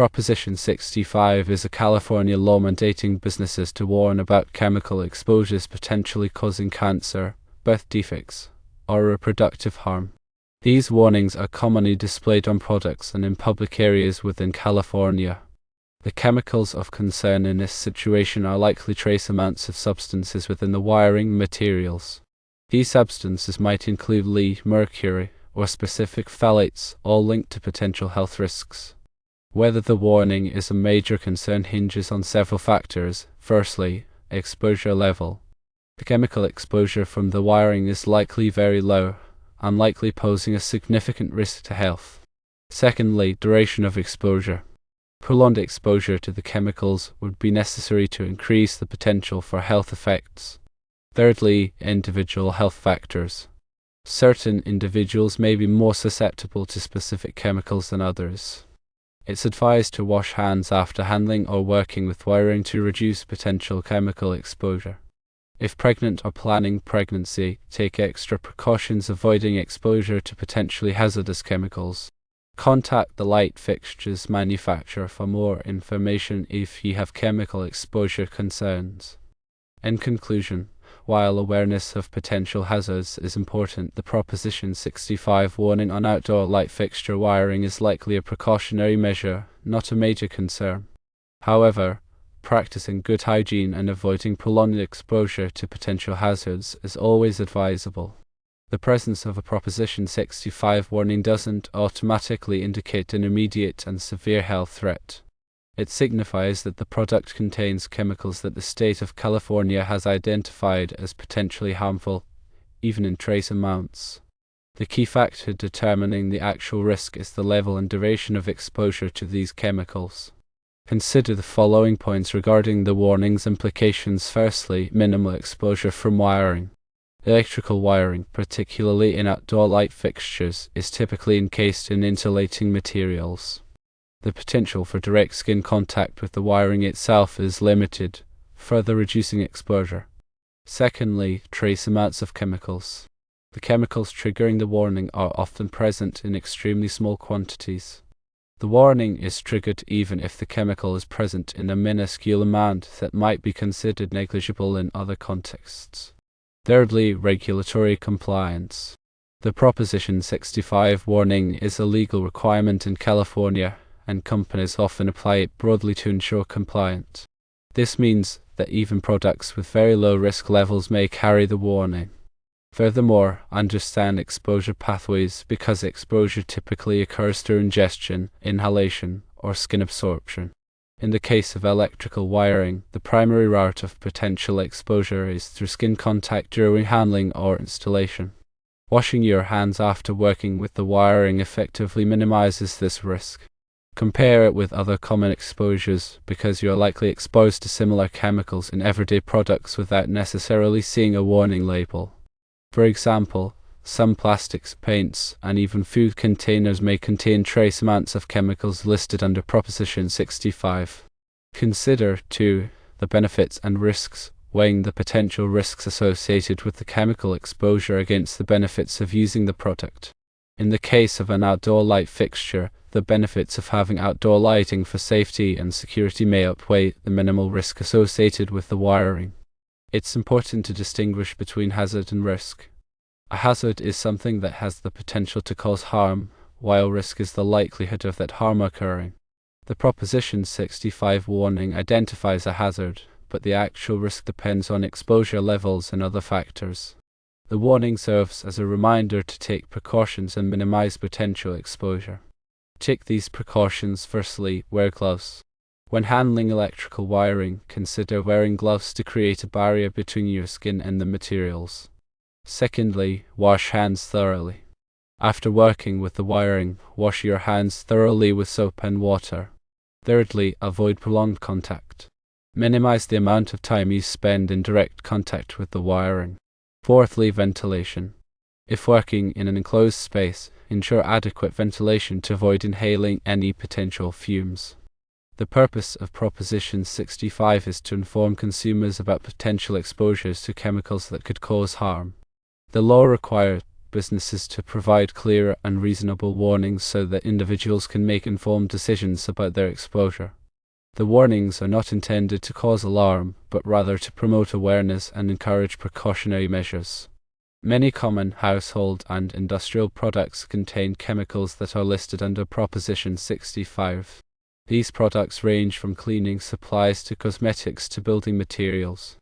Proposition 65 is a California law mandating businesses to warn about chemical exposures potentially causing cancer, birth defects, or reproductive harm. These warnings are commonly displayed on products and in public areas within California. The chemicals of concern in this situation are likely trace amounts of substances within the wiring materials. These substances might include lead, mercury, or specific phthalates, all linked to potential health risks. Whether the warning is a major concern hinges on several factors. Firstly, exposure level. The chemical exposure from the wiring is likely very low, unlikely posing a significant risk to health. Secondly, duration of exposure. Prolonged exposure to the chemicals would be necessary to increase the potential for health effects. Thirdly, individual health factors. Certain individuals may be more susceptible to specific chemicals than others. It's advised to wash hands after handling or working with wiring to reduce potential chemical exposure. If pregnant or planning pregnancy, take extra precautions avoiding exposure to potentially hazardous chemicals. Contact the light fixtures manufacturer for more information if you have chemical exposure concerns. In conclusion, while awareness of potential hazards is important, the Proposition 65 warning on outdoor light fixture wiring is likely a precautionary measure, not a major concern. However, practicing good hygiene and avoiding prolonged exposure to potential hazards is always advisable. The presence of a Proposition 65 warning doesn't automatically indicate an immediate and severe health threat. It signifies that the product contains chemicals that the state of California has identified as potentially harmful, even in trace amounts. The key factor determining the actual risk is the level and duration of exposure to these chemicals. Consider the following points regarding the warning's implications. Firstly, minimal exposure from wiring. Electrical wiring, particularly in outdoor light fixtures, is typically encased in insulating materials. The potential for direct skin contact with the wiring itself is limited, further reducing exposure. Secondly, trace amounts of chemicals. The chemicals triggering the warning are often present in extremely small quantities. The warning is triggered even if the chemical is present in a minuscule amount that might be considered negligible in other contexts. Thirdly, regulatory compliance. The Proposition 65 warning is a legal requirement in California, and companies often apply it broadly to ensure compliance. This means that even products with very low risk levels may carry the warning. Furthermore, understand exposure pathways because exposure typically occurs through ingestion, inhalation, or skin absorption. In the case of electrical wiring, the primary route of potential exposure is through skin contact during handling or installation. Washing your hands after working with the wiring effectively minimizes this risk. Compare it with other common exposures because you are likely exposed to similar chemicals in everyday products without necessarily seeing a warning label. For example, some plastics, paints, and even food containers may contain trace amounts of chemicals listed under Proposition 65. Consider, too, the benefits and risks, weighing the potential risks associated with the chemical exposure against the benefits of using the product. In the case of an outdoor light fixture, the benefits of having outdoor lighting for safety and security may outweigh the minimal risk associated with the wiring. It's important to distinguish between hazard and risk. A hazard is something that has the potential to cause harm, while risk is the likelihood of that harm occurring. The Proposition 65 warning identifies a hazard, but the actual risk depends on exposure levels and other factors. The warning serves as a reminder to take precautions and minimize potential exposure. Take these precautions. Firstly, wear gloves. When handling electrical wiring, consider wearing gloves to create a barrier between your skin and the materials. Secondly, wash hands thoroughly. After working with the wiring, wash your hands thoroughly with soap and water. Thirdly, avoid prolonged contact. Minimize the amount of time you spend in direct contact with the wiring. Fourthly, ventilation. If working in an enclosed space, ensure adequate ventilation to avoid inhaling any potential fumes. The purpose of Proposition 65 is to inform consumers about potential exposures to chemicals that could cause harm. The law requires businesses to provide clear and reasonable warnings so that individuals can make informed decisions about their exposure. The warnings are not intended to cause alarm, but rather to promote awareness and encourage precautionary measures. Many common household and industrial products contain chemicals that are listed under Proposition 65. These products range from cleaning supplies to cosmetics to building materials.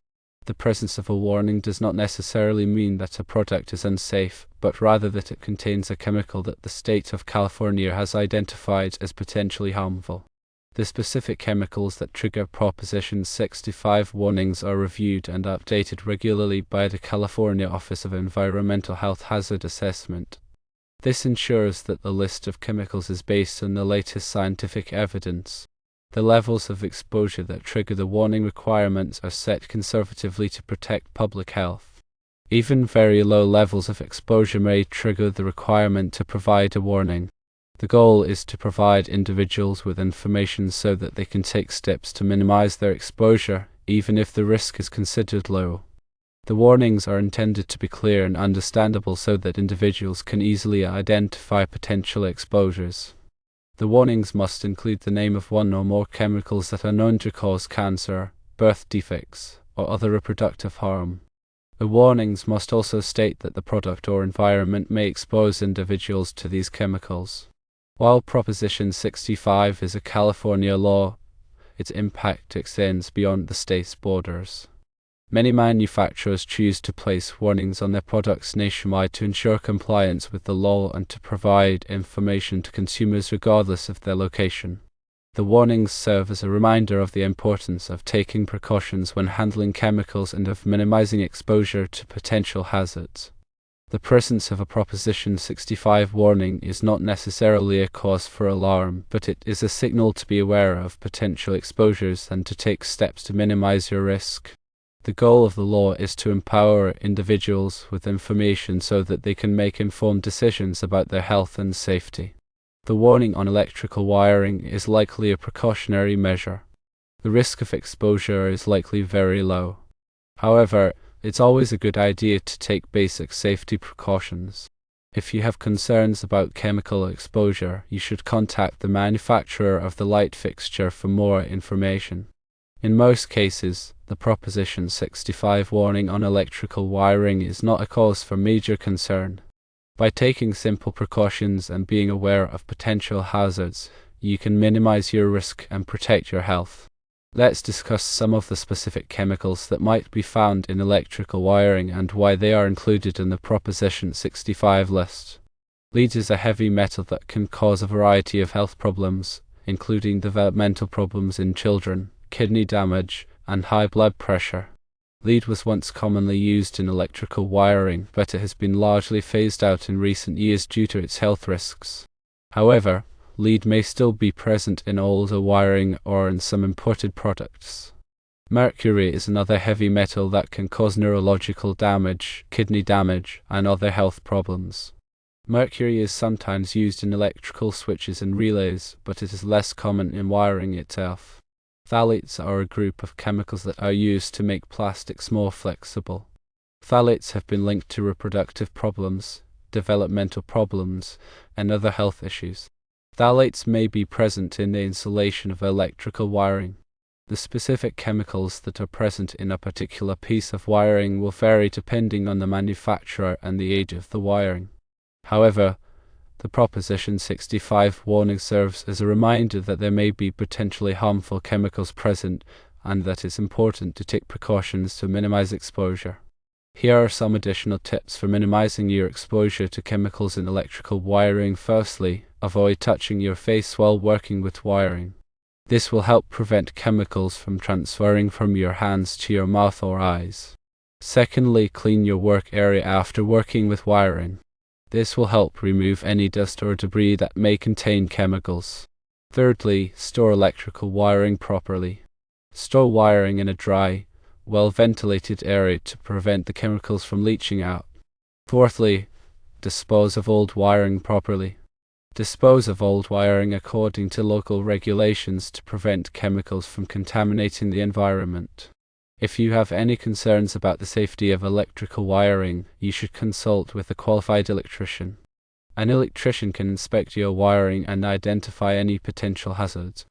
The presence of a warning does not necessarily mean that a product is unsafe, but rather that it contains a chemical that the state of California has identified as potentially harmful. The specific chemicals that trigger Proposition 65 warnings are reviewed and updated regularly by the California Office of Environmental Health Hazard Assessment. This ensures that the list of chemicals is based on the latest scientific evidence. The levels of exposure that trigger the warning requirements are set conservatively to protect public health. Even very low levels of exposure may trigger the requirement to provide a warning. The goal is to provide individuals with information so that they can take steps to minimize their exposure, even if the risk is considered low. The warnings are intended to be clear and understandable so that individuals can easily identify potential exposures. The warnings must include the name of one or more chemicals that are known to cause cancer, birth defects, or other reproductive harm. The warnings must also state that the product or environment may expose individuals to these chemicals. While Proposition 65 is a California law, its impact extends beyond the state's borders. Many manufacturers choose to place warnings on their products nationwide to ensure compliance with the law and to provide information to consumers regardless of their location. The warnings serve as a reminder of the importance of taking precautions when handling chemicals and of minimizing exposure to potential hazards. The presence of a Proposition 65 warning is not necessarily a cause for alarm, but it is a signal to be aware of potential exposures and to take steps to minimize your risk. The goal of the law is to empower individuals with information so that they can make informed decisions about their health and safety. The warning on electrical wiring is likely a precautionary measure. The risk of exposure is likely very low. However, it's always a good idea to take basic safety precautions. If you have concerns about chemical exposure, you should contact the manufacturer of the light fixture for more information. In most cases, the Proposition 65 warning on electrical wiring is not a cause for major concern. By taking simple precautions and being aware of potential hazards, you can minimize your risk and protect your health. Let's discuss some of the specific chemicals that might be found in electrical wiring and why they are included in the Proposition 65 list. Lead is a heavy metal that can cause a variety of health problems, including developmental problems in children, kidney damage, and high blood pressure. Lead was once commonly used in electrical wiring, but it has been largely phased out in recent years due to its health risks. However, lead may still be present in older wiring or in some imported products. Mercury is another heavy metal that can cause neurological damage, kidney damage, and other health problems. Mercury is sometimes used in electrical switches and relays, but it is less common in wiring itself. Phthalates are a group of chemicals that are used to make plastics more flexible. Phthalates have been linked to reproductive problems, developmental problems, and other health issues. Phthalates may be present in the insulation of electrical wiring. The specific chemicals that are present in a particular piece of wiring will vary depending on the manufacturer and the age of the wiring. However, the Proposition 65 warning serves as a reminder that there may be potentially harmful chemicals present and that it's important to take precautions to minimize exposure. Here are some additional tips for minimizing your exposure to chemicals in electrical wiring. Firstly, avoid touching your face while working with wiring. This will help prevent chemicals from transferring from your hands to your mouth or eyes. Secondly, clean your work area after working with wiring. This will help remove any dust or debris that may contain chemicals. Thirdly, store electrical wiring properly. Store wiring in a dry, well-ventilated area to prevent the chemicals from leaching out. Fourthly, dispose of old wiring properly. Dispose of old wiring according to local regulations to prevent chemicals from contaminating the environment. If you have any concerns about the safety of electrical wiring, you should consult with a qualified electrician. An electrician can inspect your wiring and identify any potential hazards.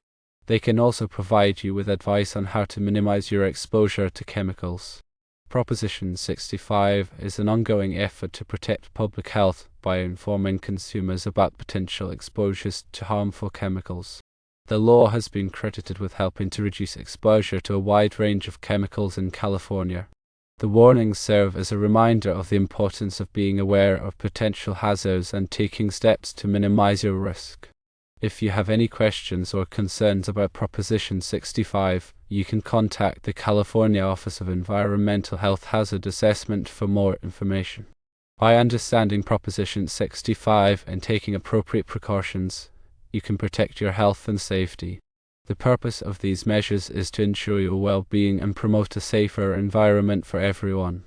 They can also provide you with advice on how to minimize your exposure to chemicals. Proposition 65 is an ongoing effort to protect public health by informing consumers about potential exposures to harmful chemicals. The law has been credited with helping to reduce exposure to a wide range of chemicals in California. The warnings serve as a reminder of the importance of being aware of potential hazards and taking steps to minimize your risk. If you have any questions or concerns about Proposition 65, you can contact the California Office of Environmental Health Hazard Assessment for more information. By understanding Proposition 65 and taking appropriate precautions, you can protect your health and safety. The purpose of these measures is to ensure your well-being and promote a safer environment for everyone.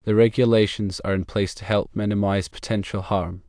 The regulations are in place to help minimize potential harm.